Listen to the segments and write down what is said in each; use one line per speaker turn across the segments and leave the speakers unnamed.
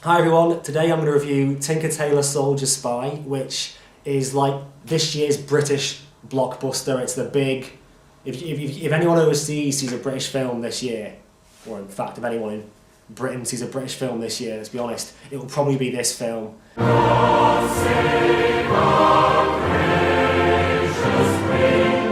Hi everyone, today I'm going to review Tinker Tailor Soldier Spy, which is like this year's British blockbuster. It's the big... If anyone overseas sees a British film this year, or in fact if anyone in Britain sees a British film this year, let's be honest, it will probably be this film. God save our gracious Queen,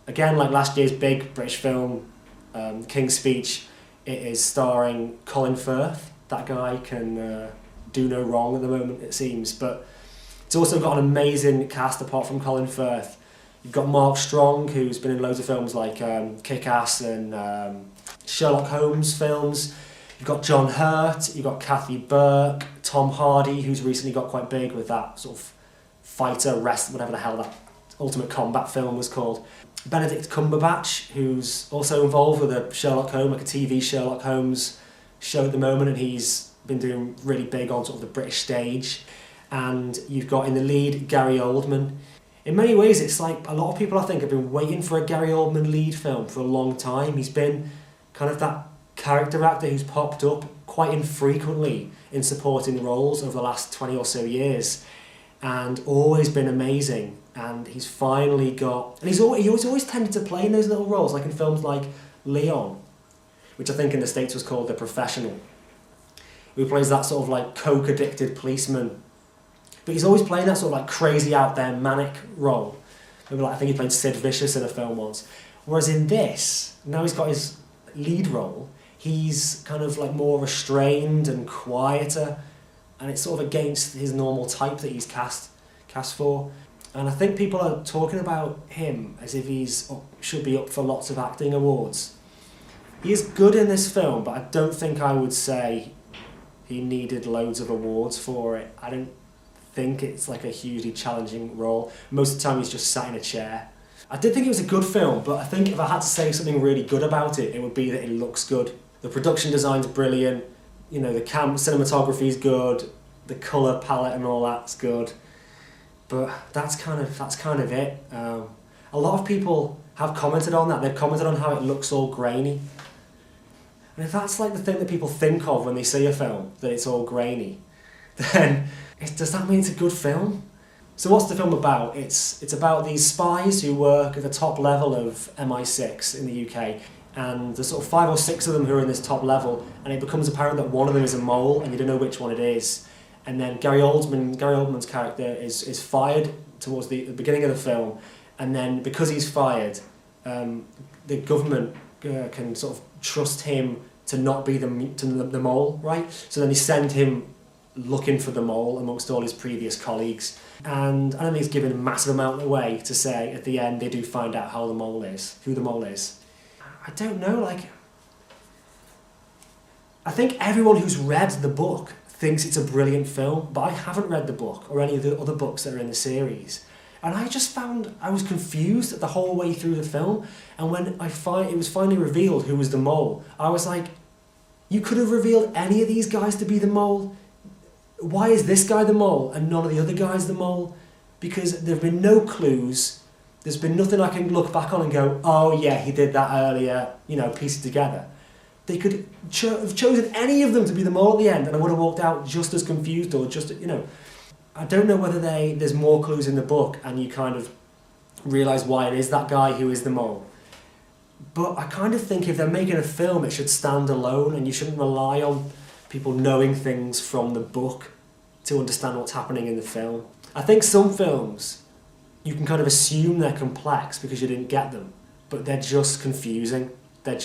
again, like last year's big British film, King's Speech, it is starring Colin Firth. That guy can do no wrong at the moment, it seems. But it's also got an amazing cast apart from Colin Firth. You've got Mark Strong, who's been in loads of films like Kick-Ass and Sherlock Holmes films. You've got John Hurt, you've got Kathy Burke, Tom Hardy, who's recently got quite big with that sort of fighter, whatever the hell that Ultimate Combat film was called. Benedict Cumberbatch, who's also involved with a Sherlock Holmes, like a TV Sherlock Holmes show at the moment, and he's been doing really big on sort of the British stage. And you've got in the lead Gary Oldman. In many ways, it's like a lot of people, I think, have been waiting for a Gary Oldman lead film for a long time. He's been kind of that character actor who's popped up quite infrequently in supporting roles over the last 20 or so years, and always been amazing. And he's finally got... And he always tended to play in those little roles, like in films like Leon, which I think in the States was called The Professional, who plays that sort of like coke-addicted policeman. But he's always playing that sort of like crazy out there manic role. Maybe like, I think he played Sid Vicious in a film once. Whereas in this, now he's got his lead role, he's kind of like more restrained and quieter, and it's sort of against his normal type that he's cast for. And I think people are talking about him as if should be up for lots of acting awards. He is good in this film, but I don't think I would say he needed loads of awards for it. I don't think it's like a hugely challenging role. Most of the time he's just sat in a chair. I did think it was a good film, but I think if I had to say something really good about it, it would be that it looks good. The production design's brilliant, you know, the cinematography's good, the colour palette and all that's good. But that's kind of it. A lot of people have commented on that. They've commented on how it looks all grainy. And if that's like the thing that people think of when they see a film, that it's all grainy, then does that mean it's a good film? So what's the film about? It's about these spies who work at the top level of MI6 in the UK. And there's sort of 5 or 6 of them who are in this top level, and it becomes apparent that one of them is a mole, and you don't know which one it is. And then Gary Oldman's character is fired towards the beginning of the film, and then because he's fired, the government can sort of trust him to not be the mole, right? So then they send him looking for the mole amongst all his previous colleagues. And I don't think it's given a massive amount away to say at the end they do find out who the mole is. I don't know, like... I think everyone who's read the book thinks it's a brilliant film, but I haven't read the book or any of the other books that are in the series. And I just found I was confused the whole way through the film, and when it was finally revealed who was the mole, I was like, you could have revealed any of these guys to be the mole. Why is this guy the mole and none of the other guys the mole? Because there have been no clues. There's been nothing I can look back on and go, oh yeah, he did that earlier, you know, piece it together. They could have chosen any of them to be the mole at the end, and I would have walked out just as confused, or just, you know. I don't know whether there's more clues in the book and you kind of realise why it is that guy who is the mole. But I kind of think if they're making a film, it should stand alone, and you shouldn't rely on people knowing things from the book to understand what's happening in the film. I think some films, you can kind of assume they're complex because you didn't get them, but they're just confusing. There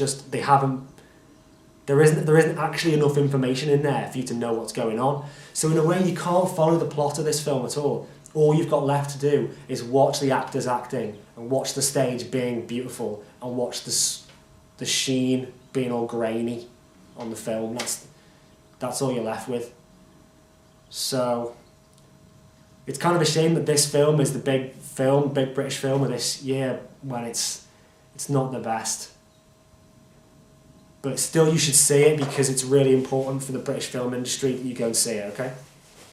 isn't actually enough information in there for you to know what's going on. So in a way, you can't follow the plot of this film at all. All you've got left to do is watch the actors acting, and watch the stage being beautiful, and watch the sheen being all grainy on the film. That's all you're left with. So it's kind of a shame that this film is the big British film of this year, when it's not the best. But still, you should see it because it's really important for the British film industry that you go and see it, okay?